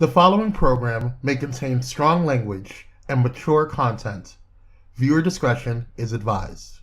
The following program may contain strong language and mature content. Viewer discretion is advised.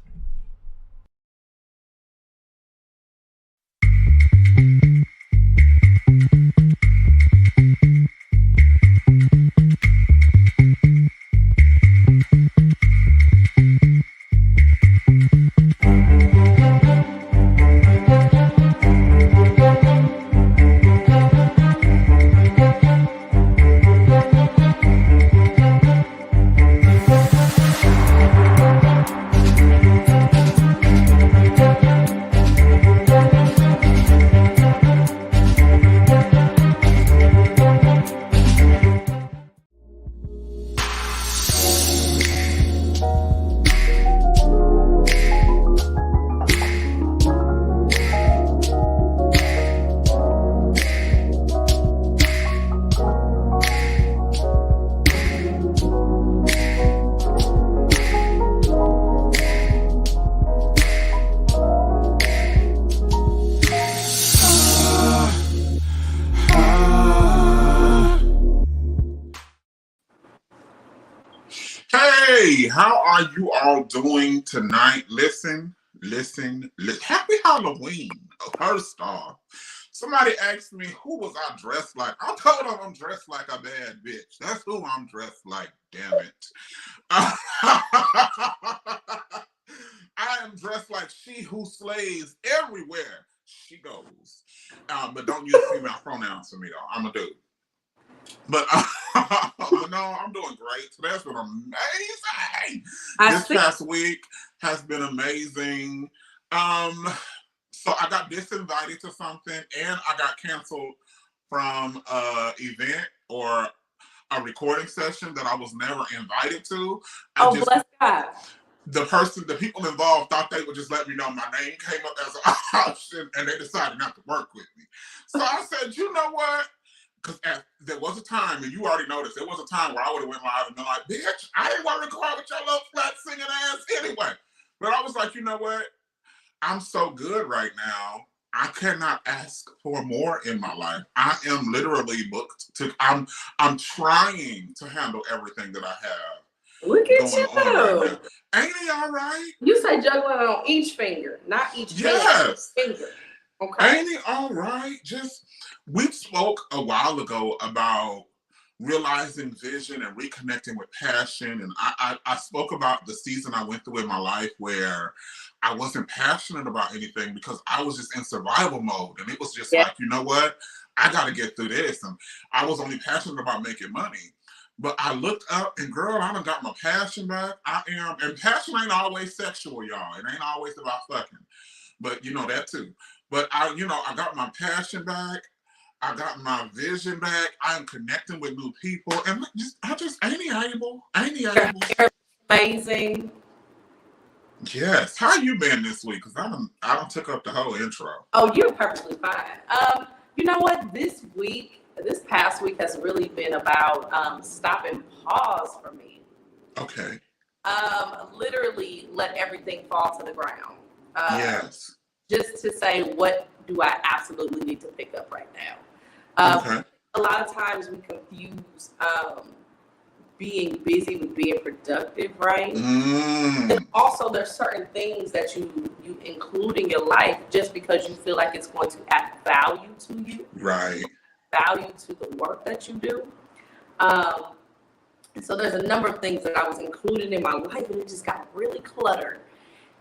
Hey, how are you all doing tonight? Listen. Happy Halloween. First off, somebody asked me who was I dressed like. I told them I'm dressed like a bad bitch. That's who I'm dressed like, damn it. I am dressed like she who slays everywhere she goes. But don't use female pronouns for me, though. I'm a dude. But no, I'm doing great. Today's been amazing. This past week has been amazing. So I got disinvited to something, and I got canceled from an event or a recording session that I was never invited to. Bless God. The people involved thought they would just let me know my name came up as an option, and they decided not to work with me. So I said, you know what? Because there was a time, and you already noticed, there was a time where I would have went live and been like, bitch, I didn't want to record with your little flat singing ass anyway. But I was like, you know what? I'm so good right now. I cannot ask for more in my life. I am literally booked to, I'm trying to handle everything that I have. Look at you. Right, ain't he all right? You say juggling on each finger, not each finger. Okay. Ain't he all right? We spoke a while ago about realizing vision and reconnecting with passion. And I spoke about the season I went through in my life where I wasn't passionate about anything because I was just in survival mode. And it was just like, you know what? I got to get through this. And I was only passionate about making money. But I looked up and girl, I done got my passion back. And passion ain't always sexual, y'all. It ain't always about fucking. But you know that too. But I got my passion back. I got my vision back. I'm connecting with new people. And I just ain't he able? You're amazing. Yes. How you been this week? Because I don't took up the whole intro. Oh, you're perfectly fine. You know what? This past week has really been about stop and pause for me. Okay. Literally let everything fall to the ground. Yes. Just to say, what do I absolutely need to pick up right now? Okay. A lot of times we confuse being busy with being productive, right? And also, there's certain things that you include in your life just because you feel like it's going to add value to you. Right. Value to the work that you do. And so there's a number of things that I was including in my life, and it just got really cluttered.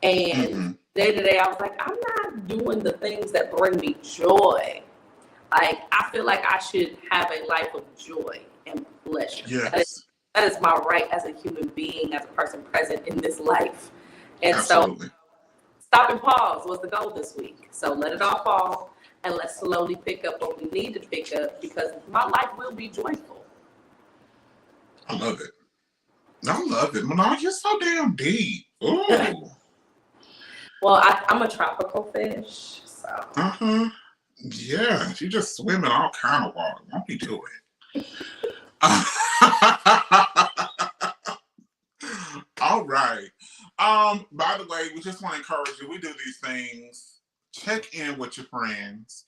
And day to day, I was like, I'm not doing the things that bring me joy. Like, I feel like I should have a life of joy and pleasure. Yes. That is my right as a human being, as a person present in this life. And Absolutely. So, stop and pause was the goal this week. So let it all fall, and let's slowly pick up what we need to pick up, because my life will be joyful. I love it. Manaal, you're so damn deep. Ooh. Well, I'm a tropical fish, so. Yeah, she just swim in all kind of water. Won't be doing it. All right. By the way, we just want to encourage you. We do these things. Check in with your friends,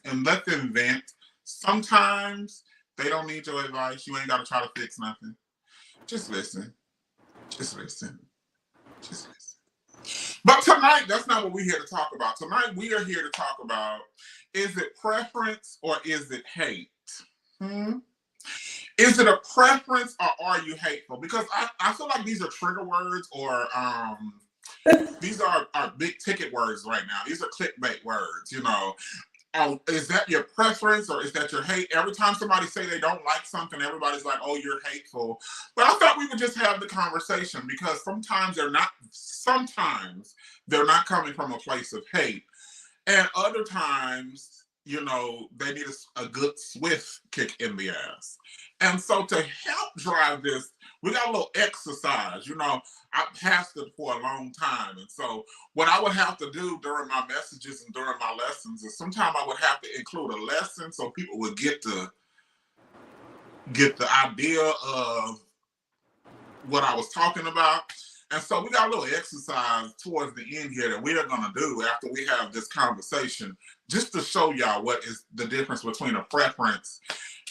and let them vent. Sometimes They don't need your advice. You ain't got to try to fix nothing. Just listen. Just listen. Just listen. But tonight, that's not what we're here to talk about. Tonight, we are here to talk about, is it preference or is it hate? Is it a preference or are you hateful? Because I feel like these are trigger words or these are big ticket words right now. These are clickbait words, you know. Is that your preference or is that your hate? Every time somebody say they don't like something, everybody's like, oh, you're hateful. But I thought we would just have the conversation because sometimes they're not coming from a place of hate. And other times, you know, they need a good swift kick in the ass. And so to help drive this, we got a little exercise. You know, I pastored for a long time. And so what I would have to do during my messages and during my lessons is sometimes I would have to include a lesson so people would get the idea of what I was talking about. And so we got a little exercise towards the end here that we are going to do after we have this conversation, just to show y'all what is the difference between a preference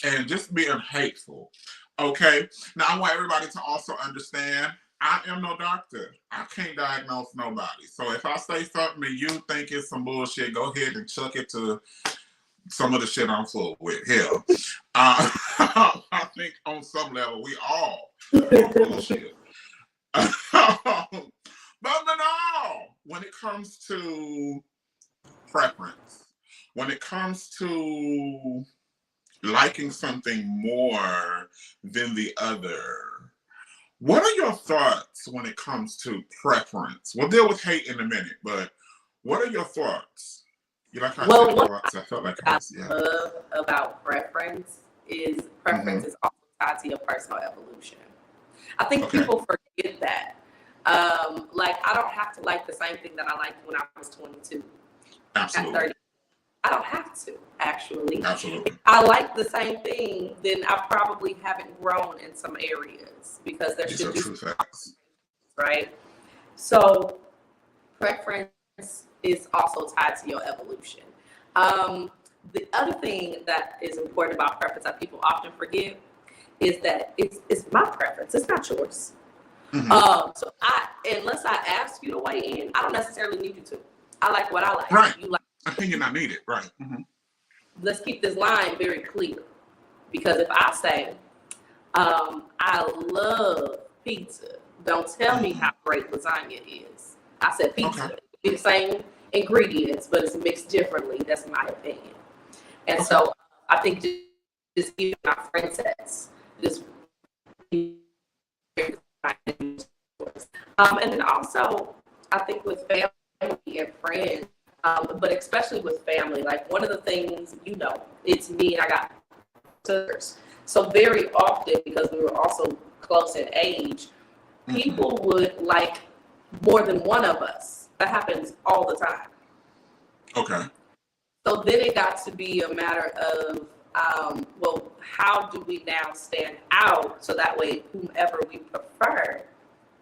and just being hateful. Okay? Now, I want everybody to also understand, I am no doctor. I can't diagnose nobody. So if I say something and you think it's some bullshit, go ahead and chuck it to some of the shit I'm full with. Hell, I think on some level we all are full of shit. But Manaal, when it comes to preference, when it comes to liking something more than the other, what are your thoughts when it comes to preference? We'll deal with hate in a minute, but what are your thoughts? You like how I said thoughts? I felt like I love about preference is is also tied to your personal evolution. I think people forget that. Like, I don't have to like the same thing that I liked when I was 22. Absolutely. At 30. I don't have to, actually. Absolutely. If I like the same thing, then I probably haven't grown in some areas because there should be true facts. Right? So preference is also tied to your evolution. The other thing that is important about preference that people often forget is that it's my preference. It's not yours. So unless I ask you to weigh in, I don't necessarily need you to. I like what I like. Right. You like. Opinion I need it. Right. Let's keep this line very clear, because if I say I love pizza, don't tell me how great lasagna is. I said pizza. Okay. It's the same ingredients, but it's mixed differently. That's my opinion. And so I think just giving my friend sets, just and then also I think with family and friends, but especially with family, like one of the things, you know, it's me and I got sisters. So very often, because we were also close in age, people would like more than one of us. That happens all the time. Okay. So then it got to be a matter of, well, how do we now stand out so that way whomever we prefer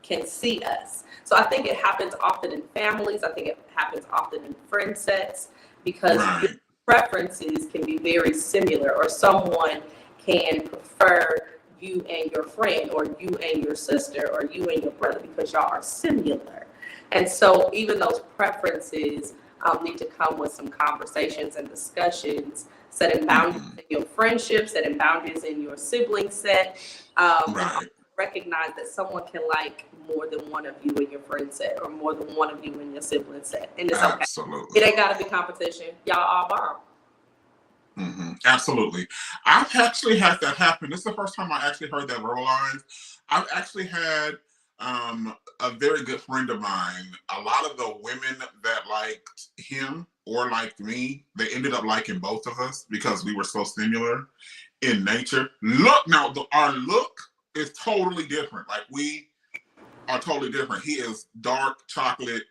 can see us? So I think it happens often in families. I think it happens often in friend sets because your preferences can be very similar, or someone can prefer you and your friend, or you and your sister, or you and your brother, because y'all are similar. And so even those preferences need to come with some conversations and discussions, setting boundaries in your friendships, setting boundaries in your sibling set, and recognize that someone can like more than one of you in your friend set, or more than one of you in your sibling set. And it's okay. It ain't got to be competition. Y'all all borrow. Absolutely. I've actually had that happen. This is the first time I actually heard that verbalized. I've actually had a very good friend of mine. A lot of the women that liked him or liked me, they ended up liking both of us because we were so similar in nature. Look, now our look is totally different. Like, we are totally different. He is dark chocolate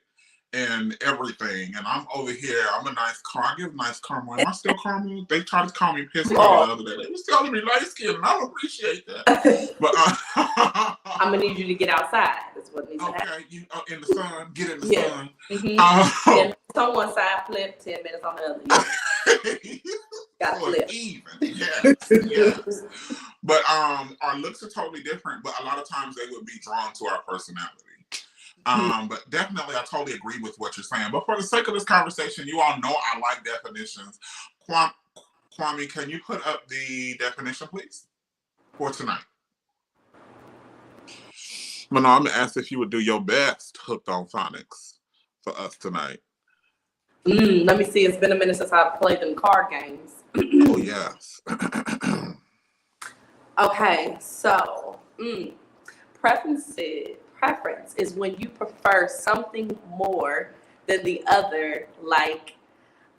and everything, and I'm over here. I'm a nice I give nice caramel. Am I still caramel? They tried to call me pissed off the other day. They was telling me light skin, and I appreciate that. But I'm gonna need you to get outside. That's what needs to happen. Okay, you in the sun. Get in the sun. 10 minutes on one side, flip. 10 minutes on the other. Got So flipped. it's even. Yes, yes. But our looks are totally different, but a lot of times they would be drawn to our personality. But definitely I totally agree with what you're saying. But for the sake of this conversation, you all know I like definitions. Kwame, can you put up the definition, please, for tonight? Manaal, I'm gonna ask if you would do your best hooked on phonics for us tonight. Let me see. It's been a minute since I've played them card games. Oh, yes. Okay, so preference is when you prefer something more than the other, like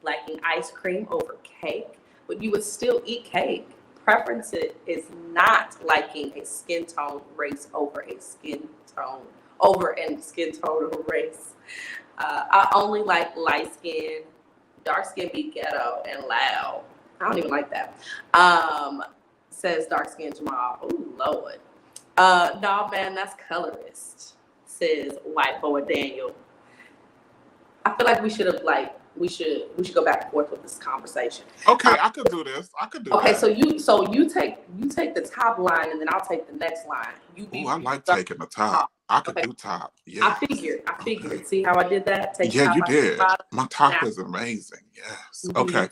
liking ice cream over cake, but you would still eat cake. Preference is not liking a skin tone race over a skin tone or race. I only like light skin, dark skin be ghetto and loud. I don't even like that. Says dark skin Jamal. Ooh, Lord. No, man, that's colorist. Says white boy Daniel. I feel like we should go back and forth with this conversation. Okay, I could do this. Okay, that. so you take the top line and then I'll take the next line. I like taking the top. I could do top. Yeah. I figured. Okay. See how I did that? Take yeah, you did. My top is amazing. Yes. Mm-hmm. Okay.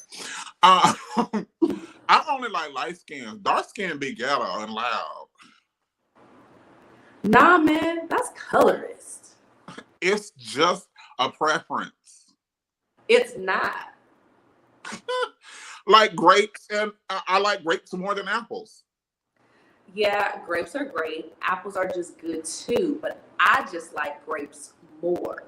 I only like light skin. Dark skin be ghetto and loud. Nah, man, that's colorist. It's just a preference. It's not. Like grapes, and I like grapes more than apples. Yeah, grapes are great. Apples are just good too, but I just like grapes more.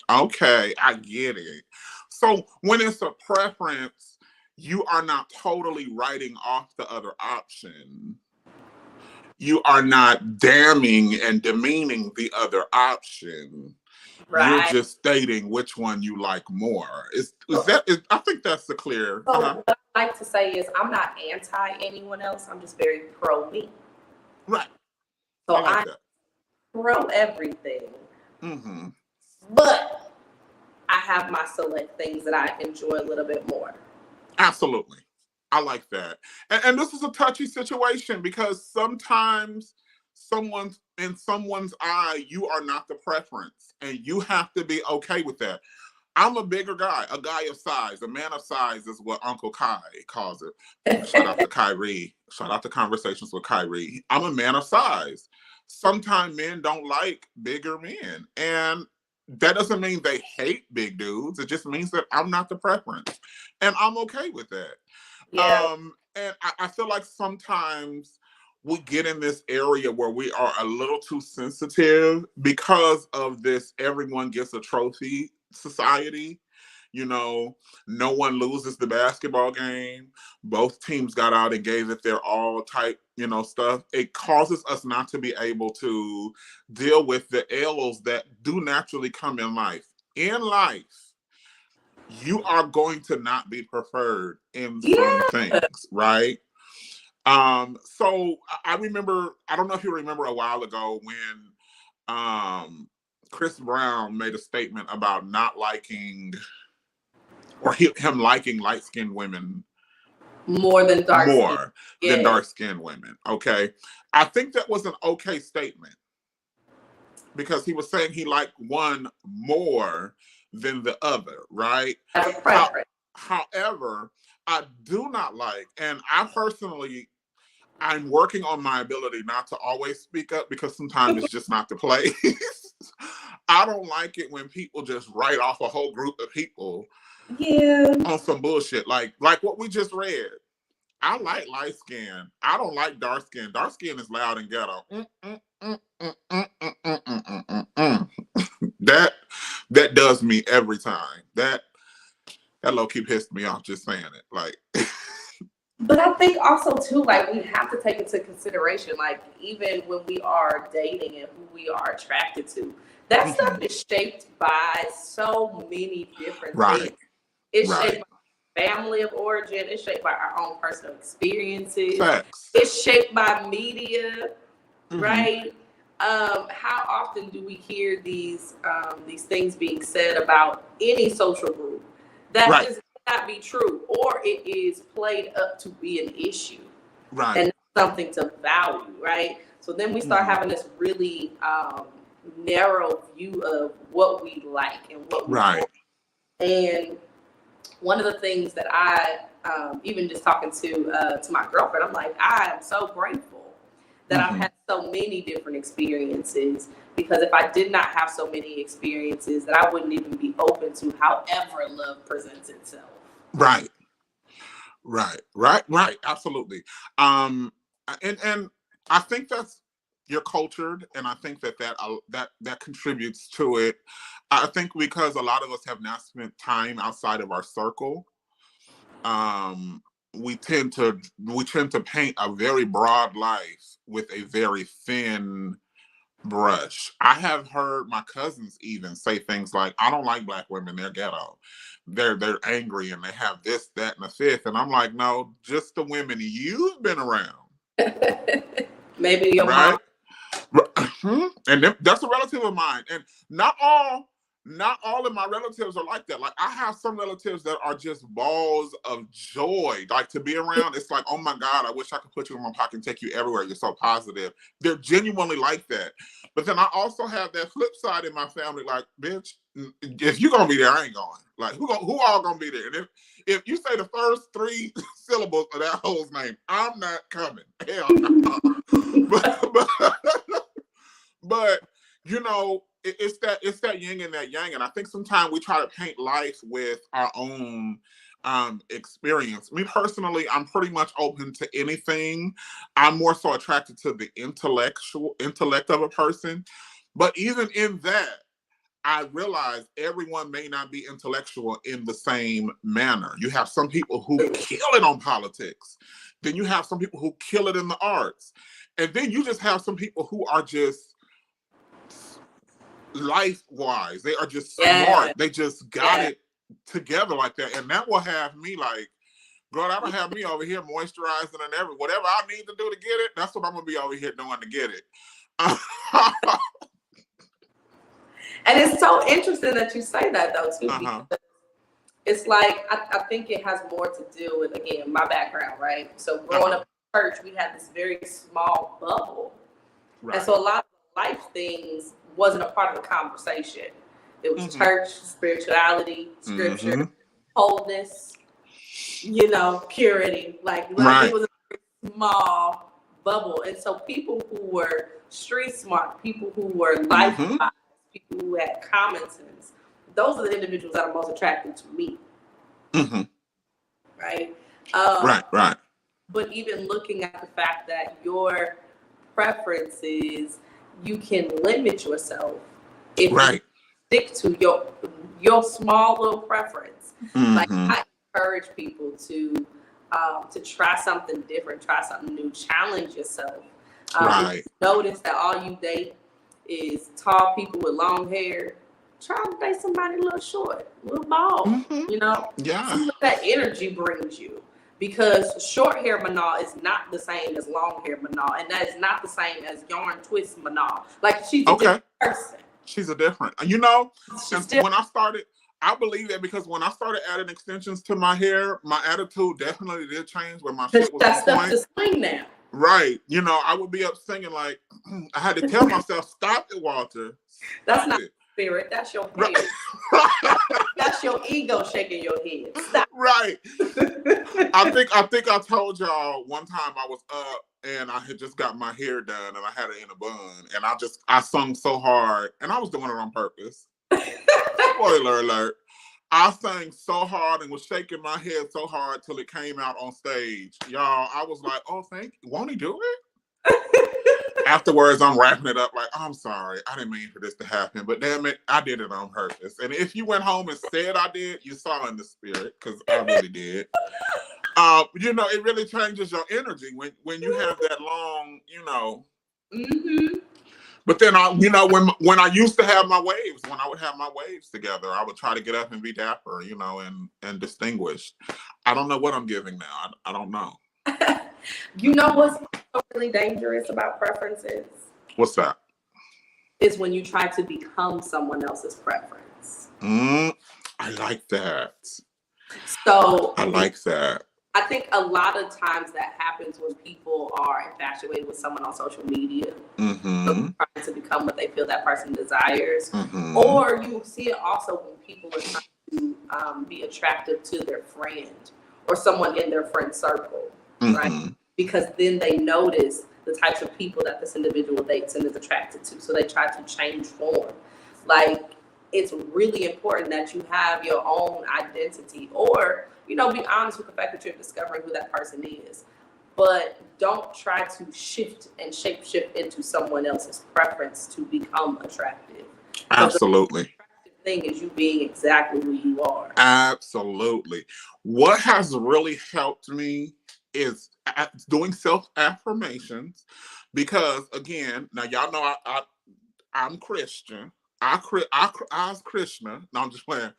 Okay, I get it. So when it's a preference, you are not totally writing off the other option. You are not damning and demeaning the other option. Right. You're just stating which one you like more. I think that's the clear. So what I like to say is I'm not anti anyone else. I'm just very pro me. Right. So I pro everything. Mm-hmm. But I have my select things that I enjoy a little bit more. Absolutely. I like that. And this is a touchy situation because sometimes in someone's eye, you are not the preference, and you have to be okay with that. I'm a bigger guy, a guy of size, a man of size is what Uncle Kai calls it. Shout out to Kyrie. Shout out to Conversations with Kyrie. I'm a man of size. Sometimes men don't like bigger men, and that doesn't mean they hate big dudes. It just means that I'm not the preference, and I'm okay with that. Yeah. And I feel like sometimes we get in this area where we are a little too sensitive because of this everyone gets a trophy society. You know, no one loses the basketball game. Both teams got out and gave it their all type, stuff. It causes us not to be able to deal with the ills that do naturally come in life. In life, you are going to not be preferred in some things, right? So I remember, I don't know if you remember a while ago when Chris Brown made a statement about not liking, or him liking light-skinned women more than dark-skinned women. Okay, I think that was an okay statement because he was saying he liked one more than the other, right? As a preference. However, I do not like, and I'm working on my ability not to always speak up because sometimes it's just not the place. I don't like it when people just write off a whole group of people on some bullshit. Like what we just read. I like light skin. I don't like dark skin. Dark skin is loud and ghetto. That does me every time. That low-key pissed me off just saying it. Like But I think also too, like we have to take into consideration, like even when we are dating and who we are attracted to, that stuff is shaped by so many different things. It's shaped by family of origin. It's shaped by our own personal experiences. Facts. It's shaped by media, right? How often do we hear these things being said about any social group? That not be true, or it is played up to be an issue, Right. and something to value, right? So then we start having this really narrow view of what we like and what we want. And one of the things that I even just talking to my girlfriend, I'm like, I am so grateful that I've had so many different experiences, because if I did not have so many experiences, that I wouldn't even be open to however love presents itself. Right. Absolutely. And I think that's, you're cultured, and I think that contributes to it. I think because a lot of us have not spent time outside of our circle, we tend to paint a very broad life with a very thin brush. I have heard my cousins even say things like, I don't like Black women, they're ghetto. They're angry and they have this, that, and the fifth. And I'm like, no, just the women you've been around. Maybe your mom. And that's a relative of mine. And not all of my relatives are like that. Like, I have some relatives that are just balls of joy. Like, to be around, it's like, oh my God, I wish I could put you in my pocket and take you everywhere. You're so positive. They're genuinely like that. But then I also have that flip side in my family, like, bitch, if you're gonna be there, I ain't going. Like, who all gonna be there? And if you say the first 3 syllables of that hoe's name, I'm not coming. Hell no. But you know, it's that yin and that yang, and I think sometimes we try to paint life with our own experience. Me personally, I'm pretty much open to anything. I'm more so attracted to the intellect of a person, but even in that, I realize everyone may not be intellectual in the same manner. You have some people who kill it on politics, then you have some people who kill it in the arts, and then you just have some people who are just life-wise, they are just smart. They just got it together like that, and that will have me like, girl, that'll have me over here moisturizing and whatever I need to do to get it. That's what I'm gonna be over here doing to get it. And it's so interesting that you say that, though, too, because it's like, I think it has more to do with, again, my background, right? So growing up in church, we had this very small bubble. Right. And so a lot of life things wasn't a part of the conversation. It was church, spirituality, scripture, wholeness, you know, purity. Like it was a very small bubble. And so people who were street smart, people who were life-wise, people who had common sense, those are the individuals that are most attractive to me. Right? Right. But even looking at the fact that your preferences, you can limit yourself if you stick to your small little preference. Like, I encourage people to try something different, try something new, challenge yourself. If you notice that all you date is tall people with long hair, try to date somebody a little short, a little bald, you know? Yeah. See what that energy brings you. Because short hair Manaal is not the same as long hair Manaal, and that is not the same as yarn twist Manaal. Like, she's a different person. She's a different, you know. When I started, I believe that because when I started adding extensions to my hair, my attitude definitely did change. Where my shit was on point. That's the swing now. Right, you know, I would be up singing like, I had to tell myself, "Stop it, Walter." That's not spirit. That's your head. That's your ego shaking your head. Stop. Right. I think I told y'all one time I was up and I had just got my hair done and I had it in a bun and I sung so hard and I was doing it on purpose. Spoiler alert. I sang so hard and was shaking my head so hard till it came out on stage. Y'all, I was like, oh, won't he do it? Afterwards, I'm wrapping it up like, oh, I'm sorry. I didn't mean for this to happen, but damn it, I did it on purpose. And if you went home and said I did, you saw in the spirit, because I really did. You know, it really changes your energy when you have that long, you know. But then, you know, when I used to have my waves, when I would have my waves together, I would try to get up and be dapper, you know, and distinguished. I don't know what I'm giving now. I don't know. You know what's really dangerous about preferences? What's that? Is when you try to become someone else's preference. I like that. So I like that. I think a lot of times that happens when people are infatuated with someone on social media, trying to become what they feel that person desires. Or you see it also when people are trying to be attractive to their friend or someone in their friend circle, right? Because then they notice the types of people that this individual dates and is attracted to. So they try to change form. Like, it's really important that you have your own identity, or, you know, be honest with the fact that you're discovering who that person is. But don't try to shift and shape shift into someone else's preference to become attractive. Absolutely. The attractive thing is you being exactly who you are. Absolutely. What has really helped me is doing self-affirmations, because again, now y'all know I'm Christian. I's Krishna. No, I'm just playing.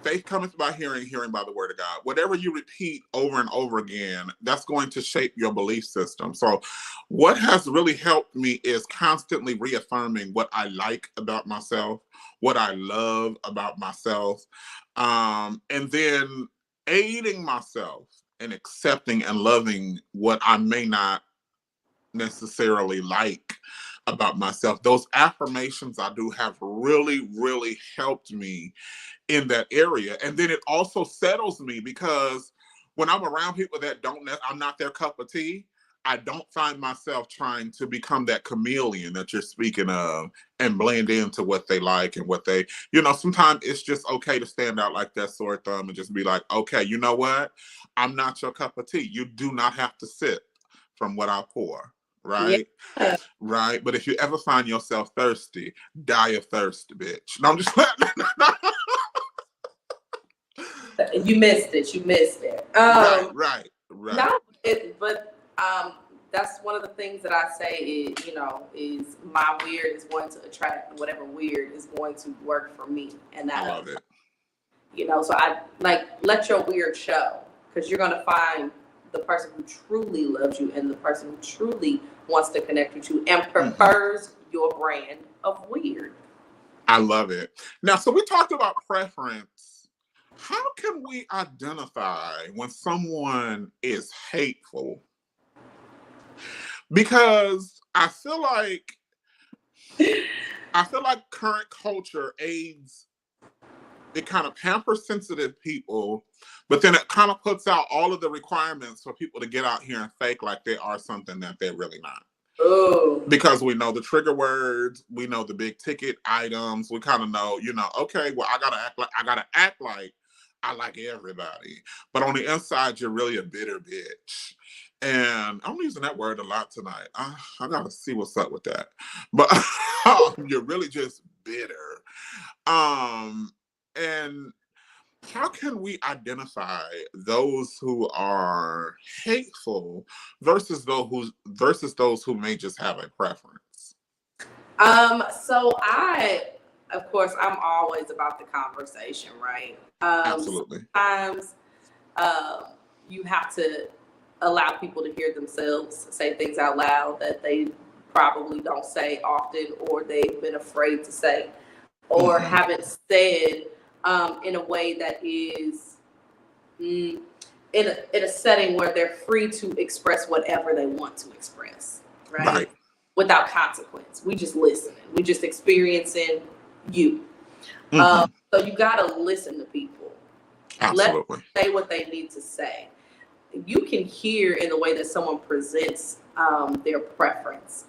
Faith cometh by hearing, hearing by the word of God. Whatever you repeat over and over again, that's going to shape your belief system. So what has really helped me is constantly reaffirming what I like about myself, what I love about myself, and then aiding myself in accepting and loving what I may not necessarily like about myself. Those affirmations I do have really, really helped me in that area. And then it also settles me, because when I'm around people that I'm not their cup of tea, I don't find myself trying to become that chameleon that you're speaking of and blend into what they like and what they, you know, sometimes it's just okay to stand out like that sore thumb and just be like, okay, you know what? I'm not your cup of tea. You do not have to sip from what I pour. Right? Yeah. Right. But if you ever find yourself thirsty, die of thirst, bitch. No, I'm just You missed it. You missed it. Right. No, but that's one of the things that I say is, you know, is my weird is going to attract whatever weird is going to work for me, and that, I love it. You know, so I like, let your weird show, because you're gonna find the person who truly loves you and the person who truly wants to connect with you and prefers your brand of weird. I love it. Now, so we talked about preference. How can we identify when someone is hateful? Because I feel like current culture aids, it kind of pampers sensitive people, but then it kind of puts out all of the requirements for people to get out here and fake like they are something that they're really not. Oh. Because we know the trigger words, we know the big ticket items, we kind of know, you know, okay, well, I gotta act like I like everybody, but on the inside, you're really a bitter bitch. And I'm using that word a lot tonight. I gotta see what's up with that, but you're really just bitter. And how can we identify those who are hateful versus those who may just have a preference? So of course, I'm always about the conversation, right? Absolutely. Sometimes you have to allow people to hear themselves say things out loud that they probably don't say often, or they've been afraid to say, or haven't said in a way that is in a setting where they're free to express whatever they want to express, right? Without consequence. We just listening. We just experiencing you. So you gotta listen to people. Absolutely. Let them say what they need to say. You can hear in the way that someone presents their preference,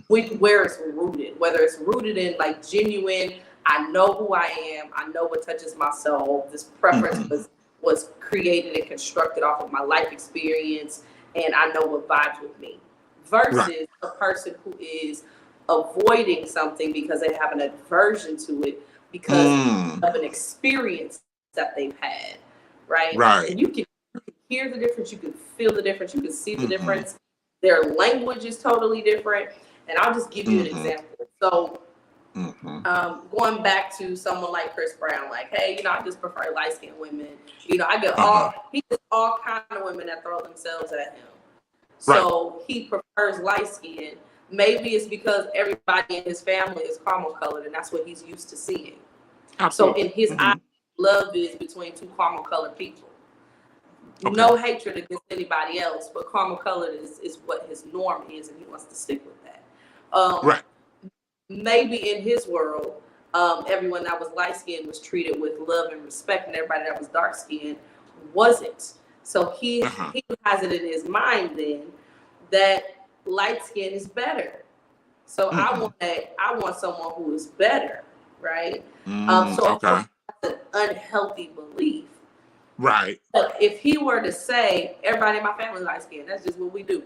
where it's rooted, whether it's rooted in like genuine, I know who I am, I know what touches my soul, this preference was created and constructed off of my life experience, and I know what vibes with me, versus a person who is avoiding something because they have an aversion to it because of an experience that they've had, right? And you can hear the difference, you can feel the difference, you can see the difference. Their language is totally different. And I'll just give you an example. So going back to someone like Chris Brown, like, hey, you know, I just prefer light-skinned women. You know, I get he gets all kind of women that throw themselves at him. So he prefers light skin. Maybe it's because everybody in his family is caramel colored, and that's what he's used to seeing. So in his eyes, love is between two caramel colored people. Okay. No hatred against anybody else, but caramel colored is what his norm is, and he wants to stick with that. Right. Maybe in his world, everyone that was light skinned was treated with love and respect, and everybody that was dark skinned wasn't. So he has it in his mind then that light skin is better. So I want someone who is better, right? So that's an unhealthy belief. Right. But if he were to say, everybody in my family light skinned, that's just what we do.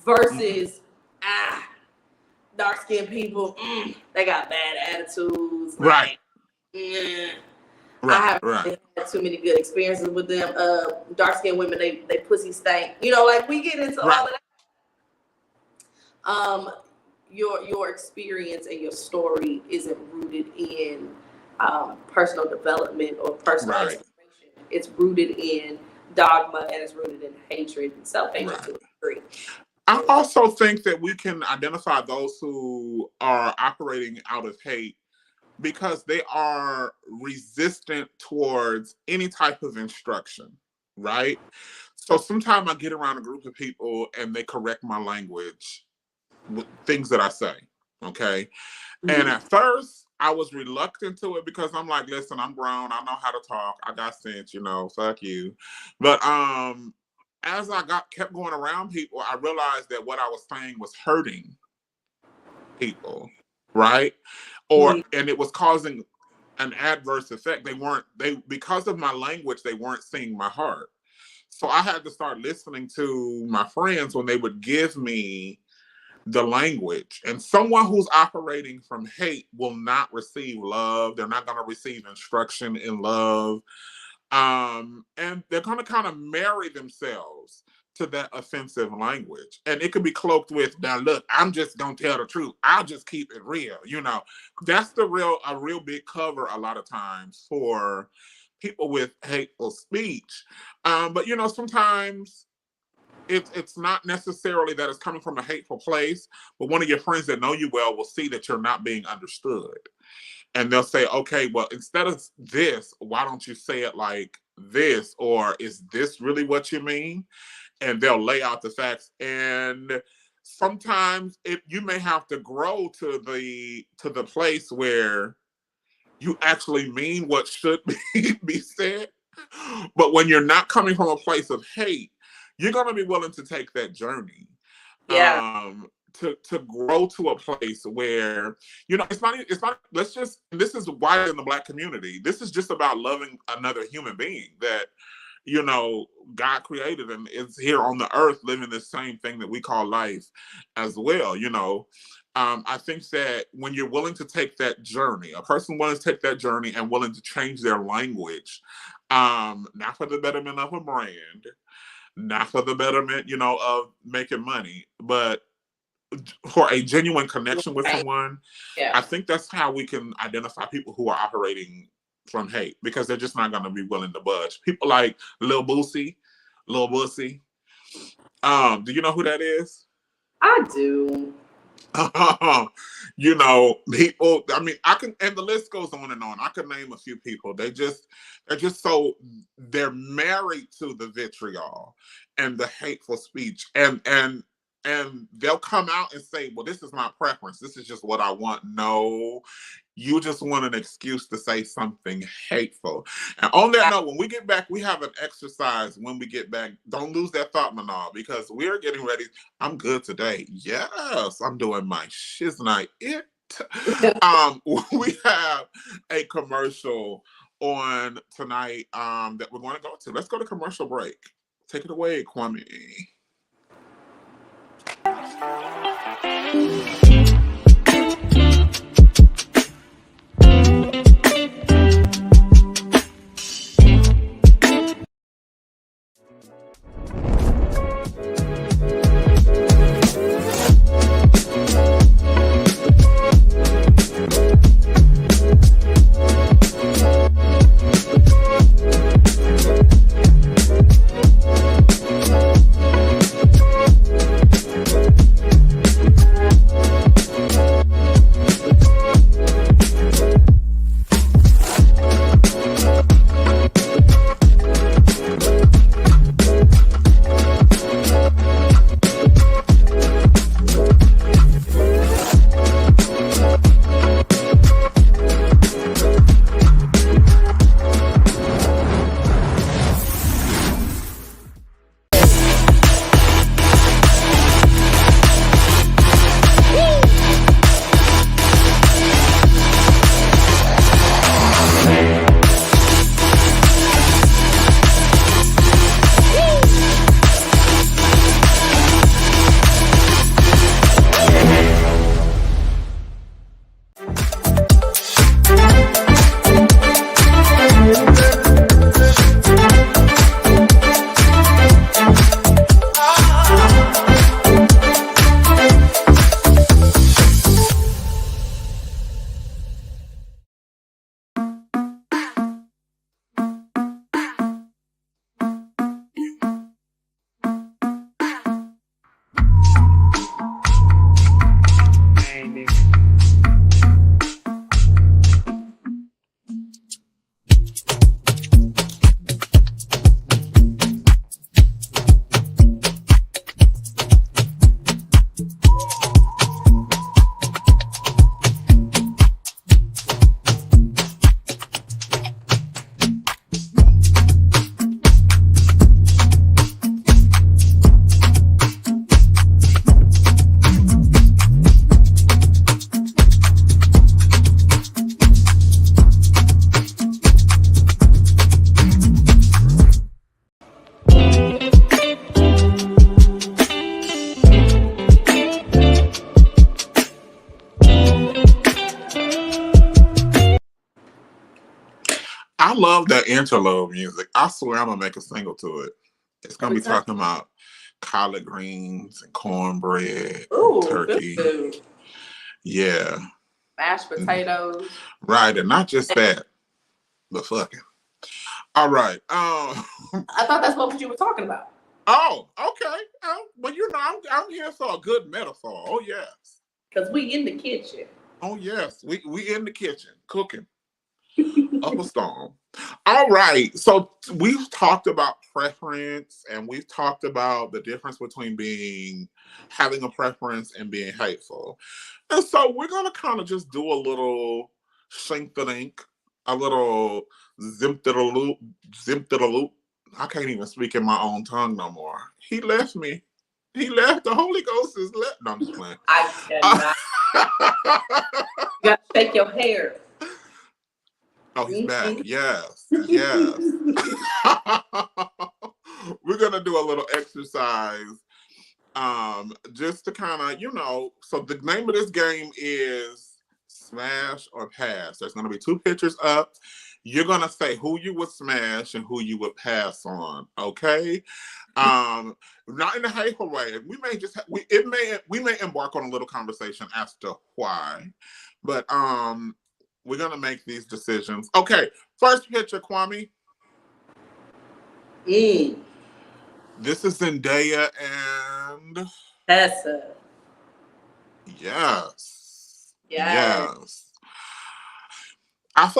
Versus, dark skinned people, they got bad attitudes. Right. Like, Right. I haven't had too many good experiences with them. Dark skinned women, they pussy stank. You know, like we get into all of that. Your experience and your story isn't rooted in personal development or personal exploration. It's rooted in dogma, and it's rooted in hatred and self-hatred to a degree. I also think that we can identify those who are operating out of hate because they are resistant towards any type of instruction, right? So sometimes I get around a group of people and they correct my language with things that I say, okay? And at first, I was reluctant to it because I'm like, listen, I'm grown. I know how to talk. I got sense, fuck you. But as I kept going around people, I realized that what I was saying was hurting people, right? And it was causing an adverse effect. Because of my language, they weren't seeing my heart. So I had to start listening to my friends when they would give me the language. And someone who's operating from hate will not receive love. They're not going to receive instruction in love. And they're going to kind of marry themselves to that offensive language. And it could be cloaked with, now look, I'm just going to tell the truth. I'll just keep it real. That's a real big cover a lot of times for people with hateful speech. But sometimes it's not necessarily that it's coming from a hateful place, but one of your friends that know you well will see that you're not being understood. And they'll say, okay, well, instead of this, why don't you say it like this? Or is this really what you mean? And they'll lay out the facts. And sometimes you may have to grow to the place where you actually mean what should be said. But when you're not coming from a place of hate, you're going to be willing to take that journey. To grow to a place where, it's not, this is why in the Black community, this is just about loving another human being that, God created and is here on the earth living the same thing that we call life as well, I think that when you're willing to take that journey, a person willing to take that journey and willing to change their language, not for the betterment of a brand, not for the betterment, of making money, but for a genuine connection with someone, I think that's how we can identify people who are operating from hate, because they're just not going to be willing to budge. People like Lil Boosie. Do you know who that is? I do. People, I mean, and the list goes on and on. I could name a few people. They're married to the vitriol and the hateful speech, and they'll come out and say, well, this is my preference. This is just what I want. No, you just want an excuse to say something hateful. And on that note, when we get back, we have an exercise when we get back. Don't lose that thought, Manaal, because we're getting ready. I'm good today. Yes, I'm doing my shiznite it. We have a commercial on tonight that we're going to go to. Let's go to commercial break. Take it away, Kwame. I love that interlude music. I swear I'm gonna make a single to it. It's gonna be talking about collard greens and cornbread, and turkey. Food. Yeah. Mashed potatoes. Right, and not just that, but fucking. All right. I thought that's what you were talking about. Oh, okay. Well, you know, I'm here for a good metaphor. Oh yes. Because we in the kitchen. Oh yes, we in the kitchen cooking up a storm. All right, so we've talked about preference, and we've talked about the difference between having a preference and being hateful. And so we're gonna kind of just do a little shink-a-dink, a little zimp-a-loop. I can't even speak in my own tongue no more. He left me. He left. The Holy Ghost is left. No, I'm just playing. I cannot. You got to shake your hair. Oh, he's back. Yes. Yes. We're going to do a little exercise just to kind of, you know, so the name of this game is Smash or Pass. There's going to be 2 pictures up. You're going to say who you would smash and who you would pass on, okay? Not in a hateful way. We may just we may embark on a little conversation as to why, but we're gonna make these decisions. Okay, first picture, Kwame. This is Zendaya and Tessa. Yes. Yes. I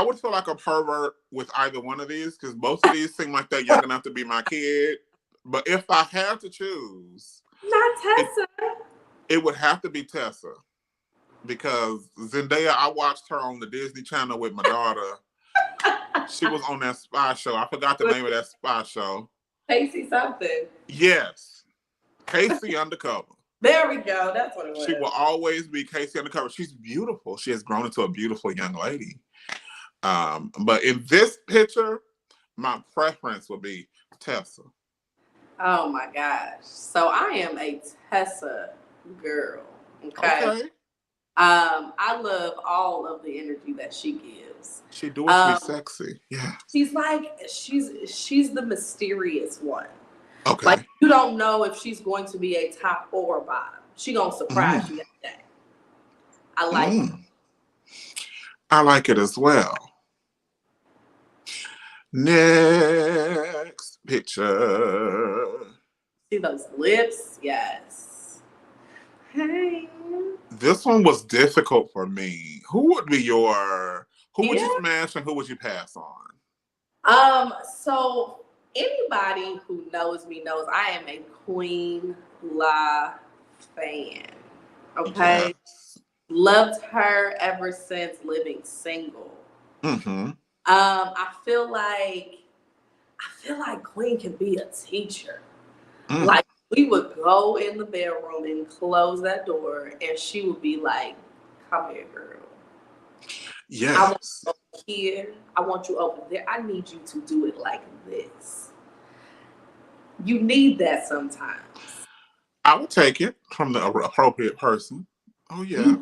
would feel like a pervert with either one of these because both of these seem like they're young enough to be my kid. But if I had to choose, not Tessa, it would have to be Tessa because Zendaya. I watched her on the Disney Channel with my daughter. She was on that spy show. I forgot the name of that spy show. Casey something. Yes, Casey Undercover. There we go. That's what it was. She will always be Casey Undercover. She's beautiful. She has grown into a beautiful young lady. But in this picture, my preference would be Tessa. Oh my gosh. So I am a Tessa girl. Okay. I love all of the energy that she gives. She do it to be sexy. Yeah. She's like she's the mysterious one. Okay. Like you don't know if she's going to be a top or a bottom. She gonna surprise you that day. I like it. I like it as well. Next picture. See those lips? Yes. Hey. This one was difficult for me. Who would you smash and who would you pass on? So anybody who knows me knows I am a Queen La fan. Okay. Yes. Loved her ever since Living Single. I feel like Queen can be a teacher. Like we would go in the bedroom and close that door, and she would be like, "Come here, girl. Yes. I want you over here. I want you over there. I need you to do it like this." You need that sometimes. I would take it from the appropriate person. Oh yeah.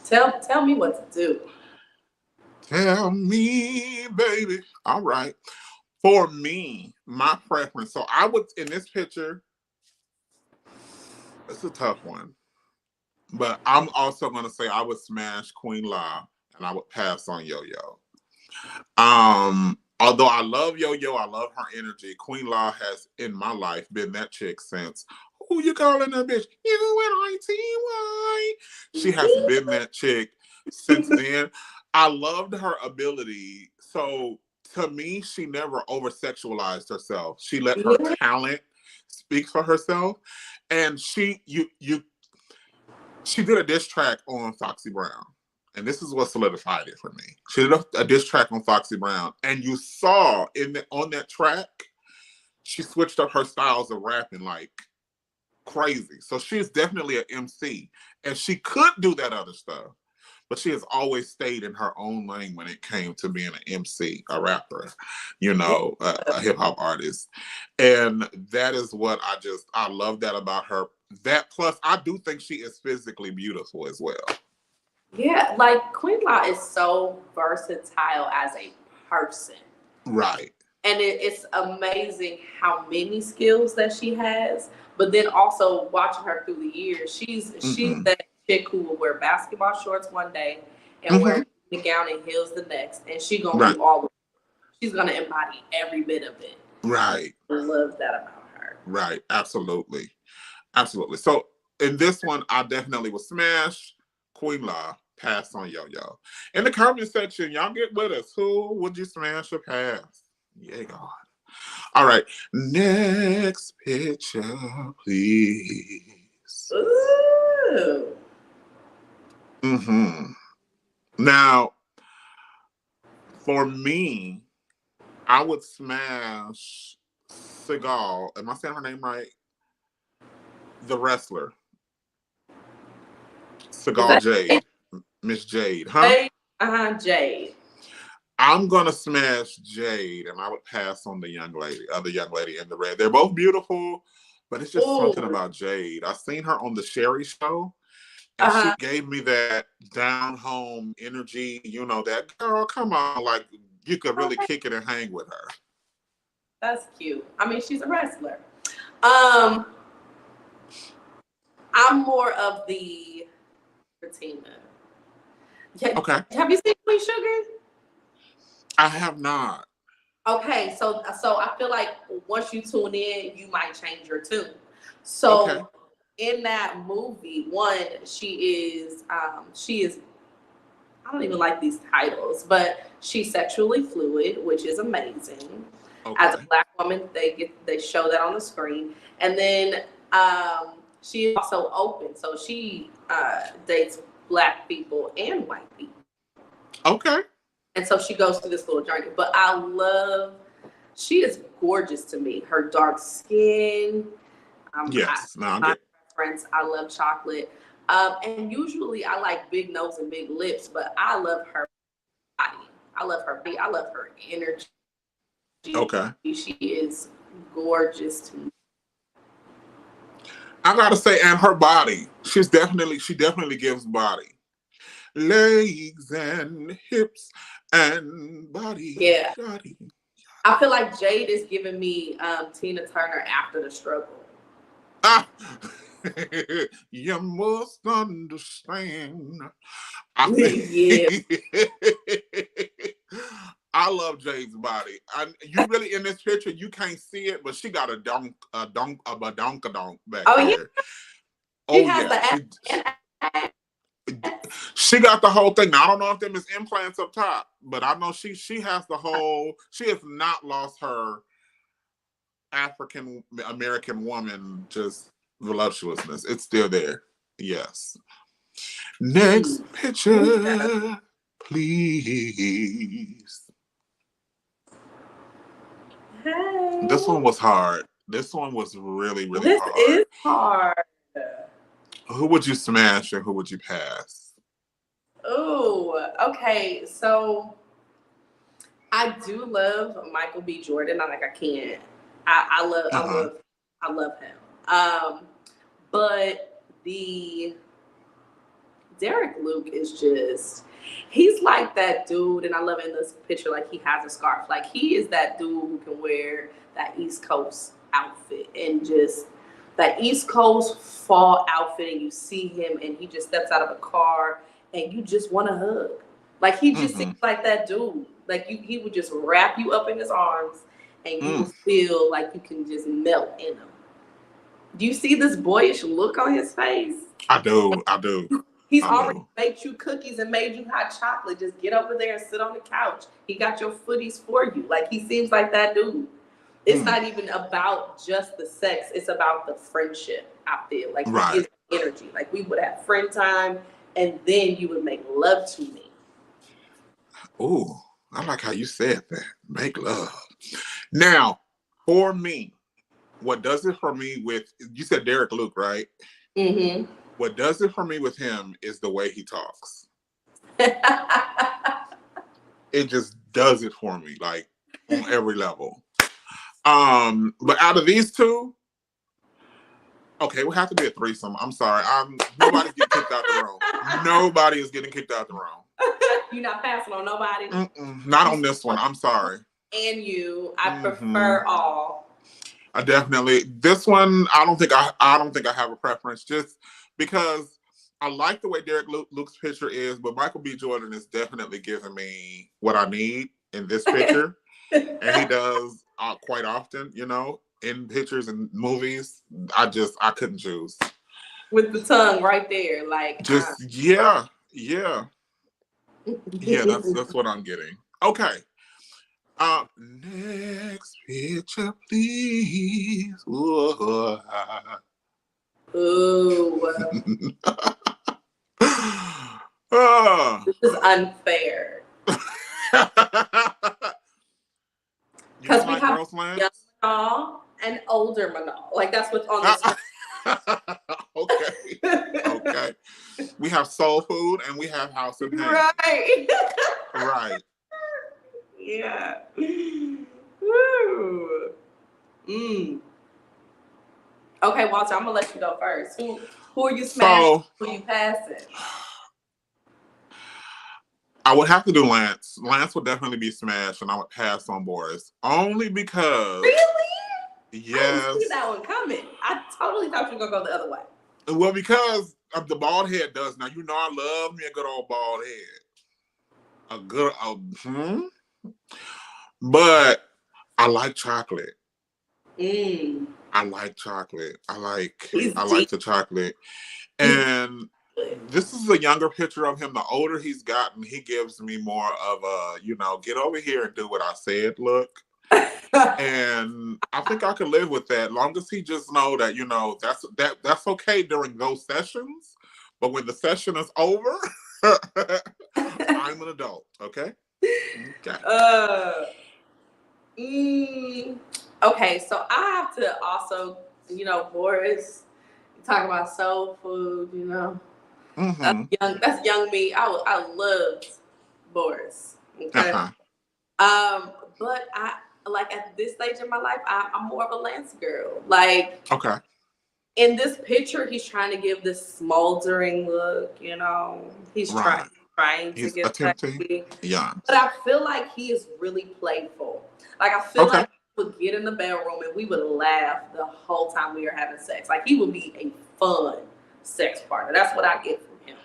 Tell me what to do. Tell me, baby. All right. For me, my preference. So I would, in this picture, it's a tough one. But I'm also going to say I would smash Queen La and I would pass on Yo-Yo. Although I love Yo-Yo, I love her energy. Queen La has, in my life, been that chick since, who you calling that bitch? U-N-I-T-Y. She has been that chick since then. I loved her ability. So to me, she never over-sexualized herself. She let her talent speak for herself. And she did a diss track on Foxy Brown. And this is what solidified it for me. She did a diss track on Foxy Brown. And you saw on that track, she switched up her styles of rapping like crazy. So she's definitely an MC. And she could do that other stuff. But she has always stayed in her own lane when it came to being an MC, a rapper, a hip hop artist. And that is what I love that about her. That plus, I do think she is physically beautiful as well. Yeah, like Queen La is so versatile as a person. Right. And it's amazing how many skills that she has. But then also watching her through the years, she's that chick who will wear basketball shorts one day and wear a gown and heels the next, and she's gonna do all of it. She's gonna embody every bit of it. Right. I love that about her. Right. Absolutely. Absolutely. So in this one, I definitely would smash Queen La, pass on Yo-Yo. In the comment section, y'all get with us. Who would you smash or pass? Yeah, God. All right. Next picture, please. Ooh. Now, for me, I would smash Seagal. Am I saying her name right? The wrestler. Seagal Jade. Miss Jade, huh? Jade. I'm gonna smash Jade, and I would pass on the other young lady in the red. They're both beautiful, but it's just something about Jade. I've seen her on the Sherry Show, and she gave me that down home energy. You know, that girl, come on, like you could really kick it and hang with her. That's cute. I mean, she's a wrestler. I'm more of the Bettina. Okay. Have you seen Queen Sugar? I have not. Okay, so I feel like once you tune in, you might change your tune. So in that movie, she is I don't even like these titles, but she's sexually fluid, which is amazing. As a Black woman, they show that on the screen, and then she is also open, so she dates Black people and white people. Okay. And so she goes through this little journey. But she is gorgeous to me. Her dark skin. Yes. My friends, I love chocolate. And usually I like big nose and big lips, but I love her body. I love her energy. Okay. She is gorgeous to me. I gotta say, and her body. She definitely gives body. Legs and hips and body. Yeah. Body. I feel like Jade is giving me Tina Turner after the struggle. You must understand. I love Jade's body. You really in this picture, you can't see it, but she got a donk back there. She has she got the whole thing. Now, I don't know if them is implants up top, but I know she has the whole. She has not lost her African American woman just voluptuousness. It's still there. Yes. Next picture, please. Hey. This one was hard. This one was really, really hard. This is hard. Who would you smash and who would you pass? Oh, okay. So I do love Michael B. Jordan. I can't. I love him. But the Derek Luke is he's like that dude, and I love in this picture, like he has a scarf. Like he is that dude who can wear that East Coast outfit and just that East Coast fall outfit, and you see him and he just steps out of a car and you just want to hug. Like he just seems like that dude. Like he would just wrap you up in his arms and you feel like you can just melt in him. Do you see this boyish look on his face? I do. He's already made you cookies and made you hot chocolate. Just get over there and sit on the couch. He got your footies for you. Like he seems like that dude. It's not even about just the sex. It's about the friendship, I feel. Like he gives energy. Like we would have friend time and then you would make love to me. Ooh, I like how you said that. Make love. Now, for me, what does it for me with, you said Derek Luke, right? Mm-hmm. What does it for me with him is the way he talks. It just does it for me, like on every level. But out of these two, okay, we'll have to be a threesome. I'm sorry. Nobody's getting kicked out the room. Nobody is getting kicked out the room. You're not passing on nobody? Not on this one. I'm sorry. And you. I prefer all. I definitely, this one, I don't think I have a preference, just because I like the way Derek Luke's picture is, but Michael B. Jordan is definitely giving me what I need in this picture. And he does quite often, you know, in pictures and movies. I couldn't choose. With the tongue right there, like. Just, yeah. Yeah, that's what I'm getting. Okay. Next picture, please. Ooh. This is unfair. Because we have young Manaal and older Manaal. Like, that's what's on this. Okay. We have soul food and we have house of pain. Right. Right. Yeah. Woo. Okay, Walter, I'm gonna let you go first. Who are you smashing? Who are you passing? I would have to do Lance. Lance would definitely be smashed, and I would pass on Boris. Only because. Really? Yes. I didn't see that one coming. I totally thought you were gonna go the other way. Well, because of the bald head does. Now, you know I love me a good old bald head. But I like chocolate. I like chocolate. I like the chocolate. And this is a younger picture of him. The older he's gotten, he gives me more of a, you know, get over here and do what I said look. And I think I could live with that, long as he just know that, you know, that's okay during those sessions. But when the session is over, I'm an adult. Okay. Okay, so I have to also, you know, Boris, talk about soul food, you know. That's young me. I loved Boris. Okay. But I like at this stage in my life, I'm more of a Lance girl. Like, okay. In this picture, he's trying to give this smoldering look, you know. He's trying to get attempting. Yeah. But I feel like he is really playful. Like, I feel like we would get in the bedroom and we would laugh the whole time we were having sex. Like, he would be a fun sex partner. That's what I get from him.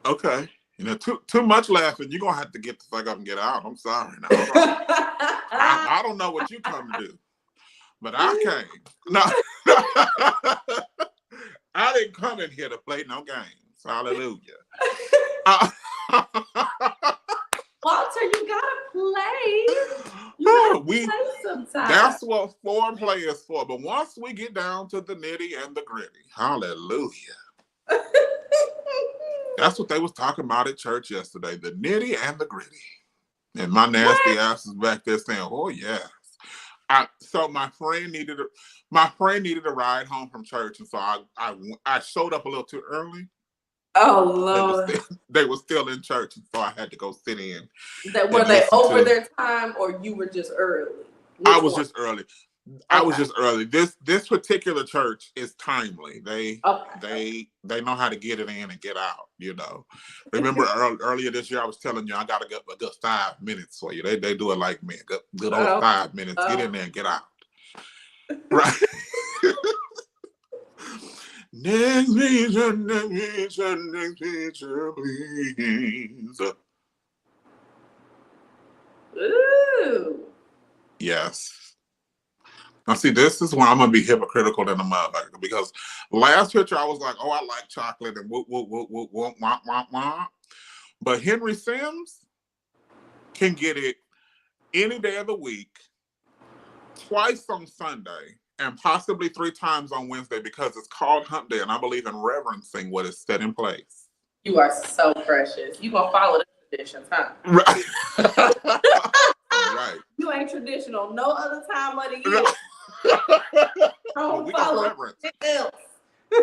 Okay. You know, too much laughing, you're gonna have to get the fuck up and get out. I'm sorry. Now, I don't know what you come to do, but I came. No, I didn't come in here to play no games. Hallelujah. Walter, you gotta play. Play sometimes. That's what foreplay is for. But once we get down to the nitty and the gritty, hallelujah. That's what they was talking about at church yesterday, the nitty and the gritty. And my nasty ass is back there saying, oh, yes. So my friend needed a ride home from church, and so I showed up a little too early. Oh, Lord. They were still in church, and so I had to go sit in. Were they over their time, or you were just early? I was just early. I was just early. This particular church is timely. They know how to get it in and get out, you know. Remember earlier this year I was telling you I got a good 5 minutes for you. They do it like me. Good old 5 minutes. Get in there and get out. Right. Next picture, please. Ooh. Yes. Now, see, this is where I'm going to be hypocritical than a motherfucker, because last picture I was like, oh, I like chocolate and whoop, whoop, whoop, whoop, whoop, wah, wah, wah. But Henry Sims can get it any day of the week, twice on Sunday, and possibly 3 times on Wednesday, because it's called Hump Day, and I believe in reverencing what is set in place. You are so precious. You going to follow the traditions, huh? Right. Right. You ain't traditional no other time of the year. Well, we gonna reverence.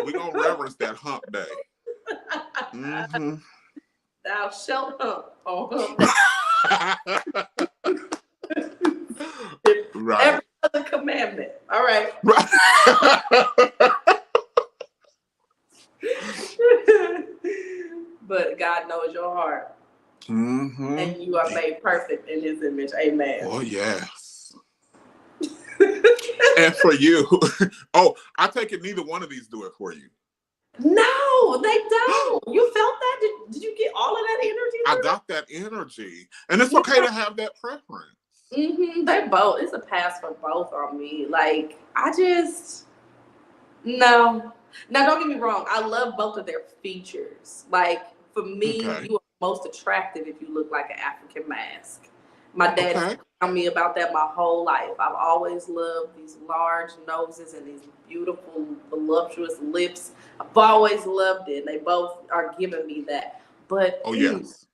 We gonna reverence that hump day. Mm-hmm. Thou shalt hump on hump. Right. Every other commandment. All right. Right. but God knows your heart. Mm-hmm. And you are made perfect in his image. Amen. Oh, yes. And for you, I take it neither one of these do it for you. No, they don't. You felt that? Did you get all of that energy? I got that energy. And it's okay to have that preference. Mm-hmm. They both. It's a pass for both on me. Like, no. Now, don't get me wrong. I love both of their features. Like, for me, you are most attractive if you look like an African mask. My dad has told me about that my whole life. I've always loved these large noses and these beautiful, voluptuous lips. I've always loved it. They both are giving me that. But yes.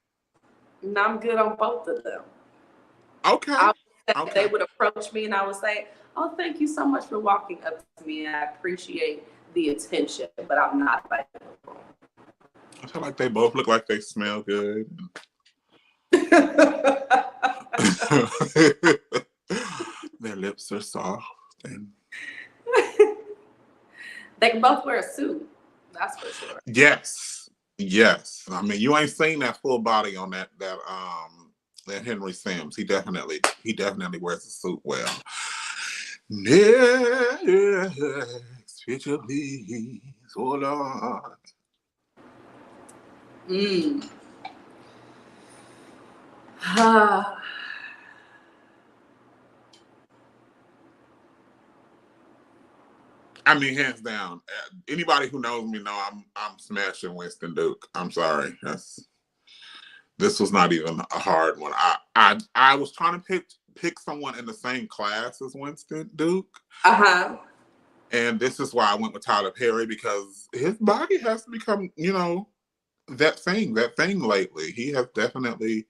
I'm good on both of them. Okay. They would approach me and I would say, oh, thank you so much for walking up to me. I appreciate the attention, but I'm not available. I feel like they both look like they smell good. Their lips are soft. And they can both wear a suit. That's for sure. Yes. I mean, you ain't seen that full body on that Henry Sims. He definitely wears a suit well. Next picture, please. Hold on. I mean, hands down. Anybody who knows me know I'm smashing Winston Duke. I'm sorry. This was not even a hard one. I was trying to pick someone in the same class as Winston Duke. And this is why I went with Tyler Perry, because his body has to become, that thing lately. He has definitely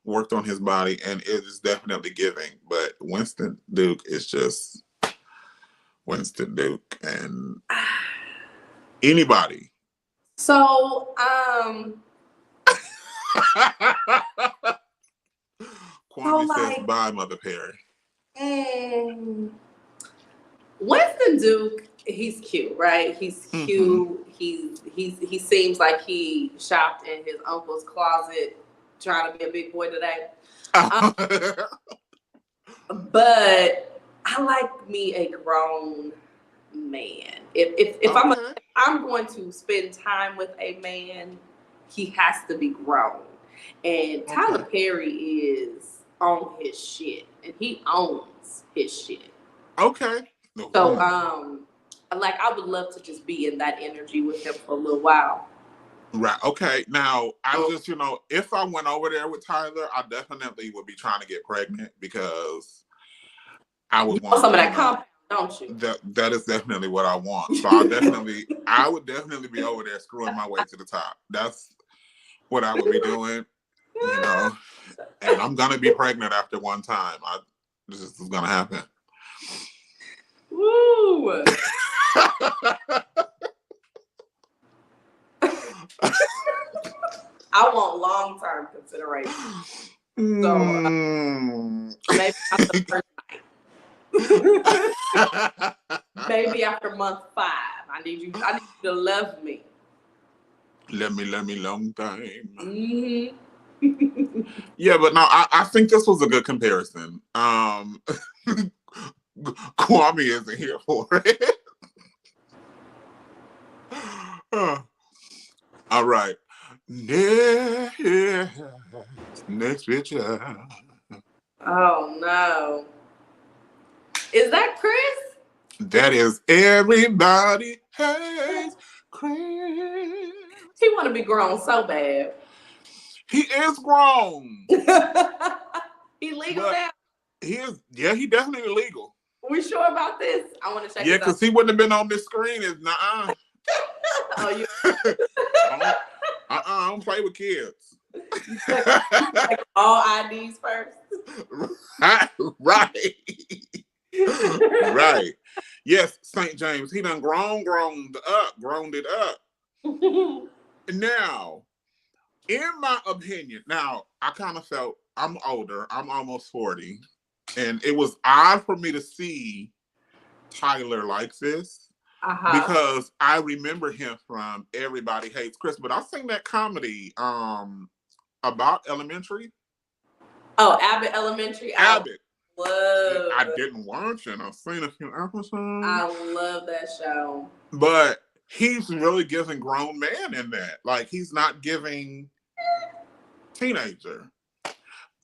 worked on his body and it is definitely giving. But Winston Duke is just Winston Duke, and anybody. So, Kwame says, bye, Mother Perry. Winston Duke, he's cute, right? He's cute. He seems like he shopped in his uncle's closet trying to be a big boy today. But I like me a grown man. If I'm going to spend time with a man, he has to be grown. And Tyler Perry is on his shit, and he owns his shit. Okay. So I would love to just be in that energy with him for a little while. Right. Okay. Now, I'm just, if I went over there with Tyler, I definitely would be trying to get pregnant, because I would want some of that compound, don't you? That is definitely what I want. So I would definitely be over there screwing my way to the top. That's what I would be doing, and I'm going to be pregnant after one time. This is going to happen. Woo! I want long-term consideration. So maybe after the first night. Maybe after month 5. I need you to love me. Let me long time. Yeah, but no, I think this was a good comparison. Kwame isn't here for it. All right. Next picture. Oh no. Is that Chris? That is Everybody Hates Chris. He want to be grown so bad. He is grown. He legal now? He is, he definitely legal. We sure about this? I want to check. Yeah, because he wouldn't have been on this screen. Is Oh, you? I don't play with kids. Like all IDs first. Right. Right. Yes, St. James. He done groaned it up. Now, in my opinion, I kind of felt I'm older. I'm almost 40. And it was odd for me to see Tyler like this. because I remember him from Everybody Hates Chris. But I seen that comedy about elementary. Oh, Abbott Elementary. Abbott. Whoa. I didn't watch it. I've seen a few episodes. I love that show. But he's really giving grown man in that. Like, he's not giving teenager.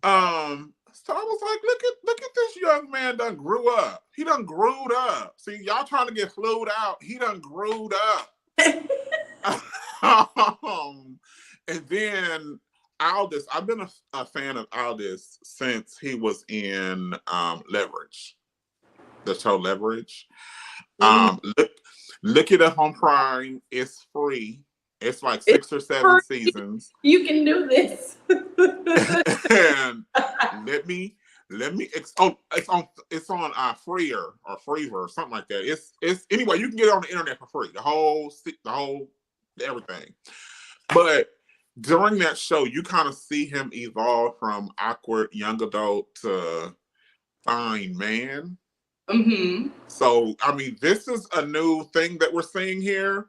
So I was like, look at this young man done grew up. He done grewed up. See, y'all trying to get flued out. He done grewed up. And then Aldous, I've been a fan of Aldous since he was in Leverage, the show Leverage. Look it up on Prime. It's free. It's like 6 or 7 seasons. You can do this. And it's on Freer or Freever or something like that. It's anyway, you can get it on the internet for free. The whole everything. But during that show, you kind of see him evolve from awkward young adult to fine man. Mm-hmm. So, I mean, this is a new thing that we're seeing here.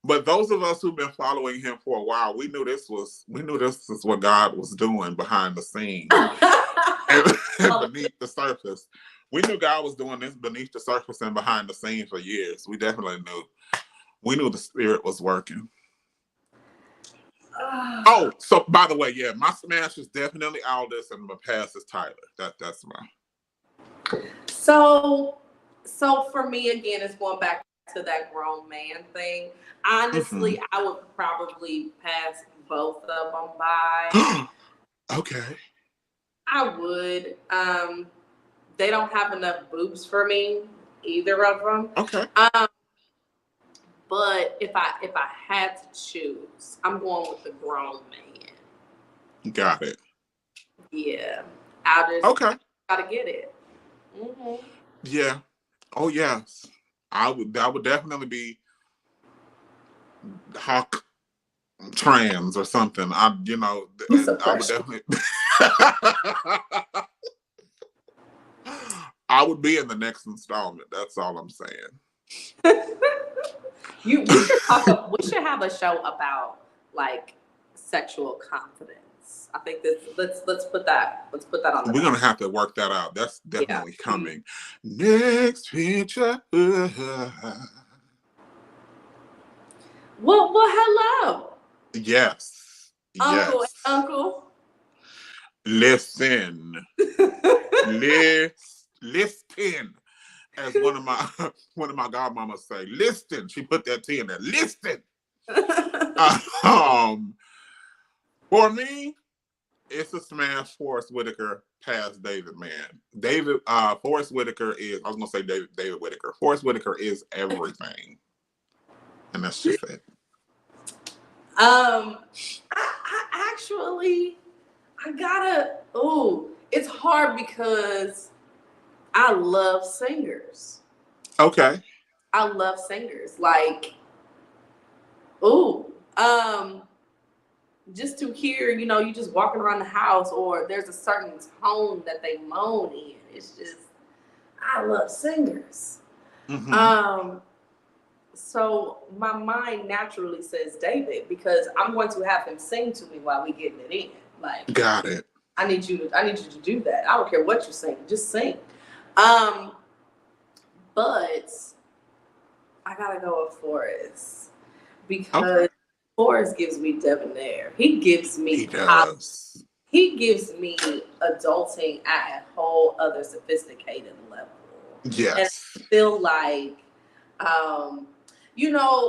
But those of us who've been following him for a while, we knew this is what God was doing behind the scenes and beneath the surface. We knew God was doing this beneath the surface and behind the scenes for years. We definitely knew. We knew the Spirit was working. Oh, so by the way, yeah, my smash is definitely Aldous and my pass is Tyler. That's my. So for me again, it's going back to that grown man thing. Honestly, I would probably pass both of them by. Okay. I would. They don't have enough boobs for me, either of them. Okay. But if I had to choose, I'm going with the grown man. Got it. Yeah. I just gotta get it. Mm-hmm. Yeah. Oh yes. I would definitely be hawk trans or something. I would definitely I would be in the next installment. That's all I'm saying. We should have a show about like sexual confidence. I think let's put that on. We're gonna have to work that out. That's definitely coming. Next feature. Well, hello. Yes. Uncle yes. and Uncle. Listen. Listen. As one of my godmamas say, listen. She put that T in there. Listen. For me, it's a smash. Forrest Whitaker past David, man. Forrest Whitaker is, I was going to say David Whitaker. Forrest Whitaker is everything. And that's just it. I it's hard because I love singers. Okay. I love singers. Like, just to hear, you just walking around the house or there's a certain tone that they moan in. It's just, I love singers. Mm-hmm. So my mind naturally says David because I'm going to have him sing to me while we getting it in. Like, got it. I need you to do that. I don't care what you sing, just sing. But I gotta go with Forrest because Forrest gives me debonair. He gives me adulting at a whole other sophisticated level. Yes. And I feel like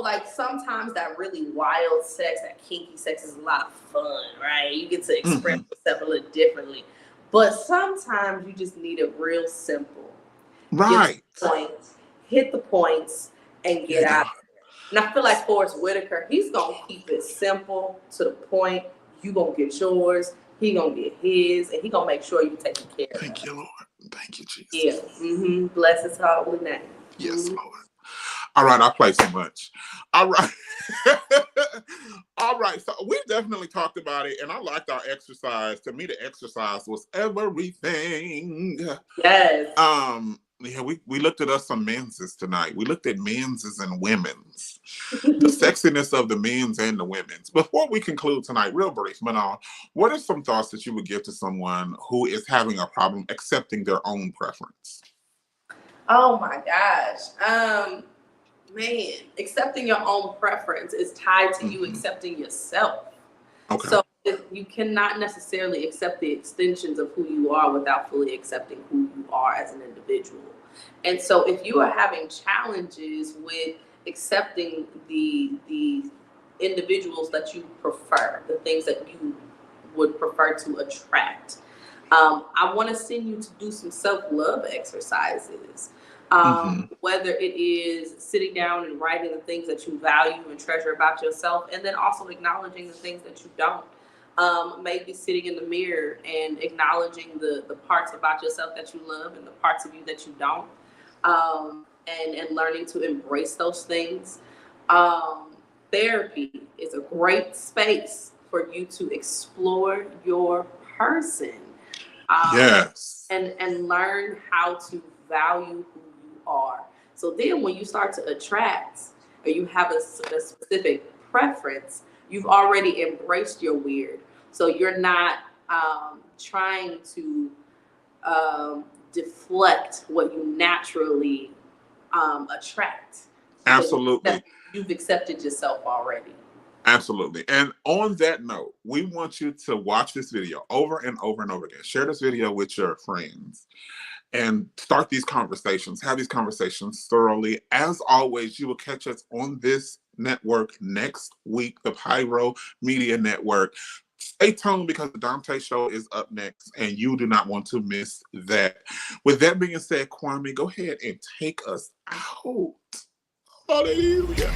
like sometimes that really wild sex, that kinky sex is a lot of fun, right? You get to express yourself a little differently. But sometimes you just need it real simple. Right. Hit the points and get out of there. And I feel like Forrest Whitaker, he's going to keep it simple to the point. You going to get yours. He going to get his. And he going to make sure you're taken care of. Thank you, Lord. Thank you, Jesus. Yeah. Bless his holy name. Yes, Lord. All right, I play so much. All right. All right. So we definitely talked about it, and I liked our exercise. To me, the exercise was everything. Yes. Yeah, we looked at us some menses tonight. We looked at menses and women's. The sexiness of the men's and the women's. Before we conclude tonight, real brief, Manaal, what are some thoughts that you would give to someone who is having a problem accepting their own preference? Oh my gosh. Man, accepting your own preference is tied to you accepting yourself. Okay. So you cannot necessarily accept the extensions of who you are without fully accepting who you are as an individual. And so if you are having challenges with accepting the individuals that you prefer, the things that you would prefer to attract, I want to send you to do some self-love exercises. Whether it is sitting down and writing the things that you value and treasure about yourself, and then also acknowledging the things that you don't. Maybe sitting in the mirror and acknowledging the parts about yourself that you love and the parts of you that you don't, and learning to embrace those things. Therapy is a great space for you to explore your person. Yes. And learn how to value who you are. So then when you start to attract, or you have a specific preference, you've already embraced your weird. So you're not trying to deflect what you naturally attract. Absolutely. You've accepted yourself already. Absolutely. And on that note, we want you to watch this video over and over and over again. Share this video with your friends and start these conversations. Have these conversations thoroughly. As always, you will catch us on this network next week, the Pyro Media Network. Stay tuned because the Dante Show is up next and you do not want to miss that. With that being said, Kwame, go ahead and take us out. Hallelujah.